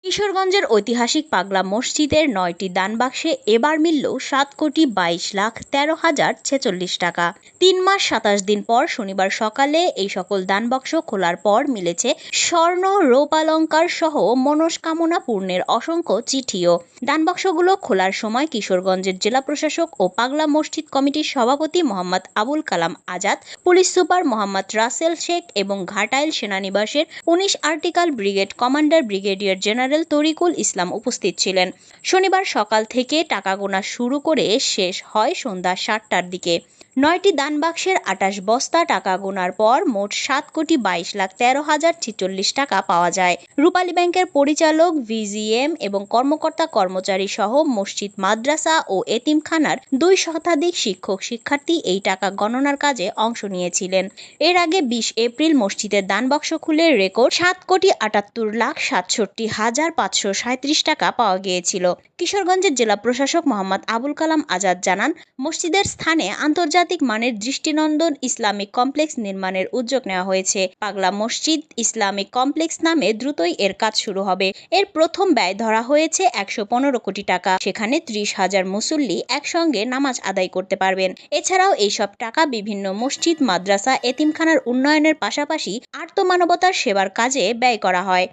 কিশোরগঞ্জের ঐতিহাসিক পাগলা মসজিদের ৯টি দানবাক্সে এবার মিলল ৭,২২,১৩,০৪৬ টাকা। ৩ মাস ২৭ দিন পর শনিবার সকালে এই সকল দানবাক্স খোলার পর মিলেছে স্বর্ণ, রৌপালঙ্কার সহ মনস্কামনা পূর্ণের অসংখ্য চিঠিও। দানবাক্সগুলো খোলার সময় কিশোরগঞ্জের জেলা প্রশাসক ও পাগলা মসজিদ কমিটির সভাপতি মোহাম্মদ আবুল কালাম আজাদ, পুলিশ সুপার মোহাম্মদ রাসেল শেখ এবং ঘাটাইল সেনানিবাসের ১৯ artillery brigade commander brigadier general Tariqul Islam উপস্থিত ছিলেন। শনিবার সকাল থেকে টাকা গোনা শুরু করে শেষ হয় সন্ধ্যা ৭টার দিকে। ৯টি দানবাক্সের ২৮ বস্তা টাকা গোনার পর মোট ৭,২২,১৩,০৪৬ টাকা পাওয়া যায়। রূপালী ব্যাংকের পরিচালক, ভিজিএম এবং কর্মকর্তা কর্মচারী সহ মসজিদ, মাদ্রাসা ও এতিমখানার ২ শতাধিক শিক্ষক শিক্ষার্থী এই টাকা গণনার কাজে অংশ নিয়েছিলেন। এর আগে ২০ এপ্রিল মসজিদের দানবাক্স খুলে রেকর্ড ৭,৭৮,৬৭,৫৩৭ টাকা পাওয়া গিয়েছিল। কিশোরগঞ্জের জেলা প্রশাসক মোহাম্মদ আবুল কালাম আজাদ জানান, মসজিদের স্থানে আন্তর্জাতিক মানের দৃষ্টিনন্দন ইসলামিক কমপ্লেক্স নির্মাণের উদ্যোগ নেওয়া হয়েছে। পাগলা মসজিদ ইসলামিক কমপ্লেক্স নামে দ্রুতই এর কাজ শুরু হবে। এর প্রথম ব্যয় ধরা হয়েছে ১১৫ কোটি টাকা। সেখানে ৩০,০০০ মুসল্লি একসঙ্গে নামাজ আদায় করতে পারবেন। এছাড়াও এইসব টাকা বিভিন্ন মসজিদ, মাদ্রাসা, এতিমখানার উন্নয়নের পাশাপাশি আর্তমানবতার সেবার কাজে ব্যয় করা হয়।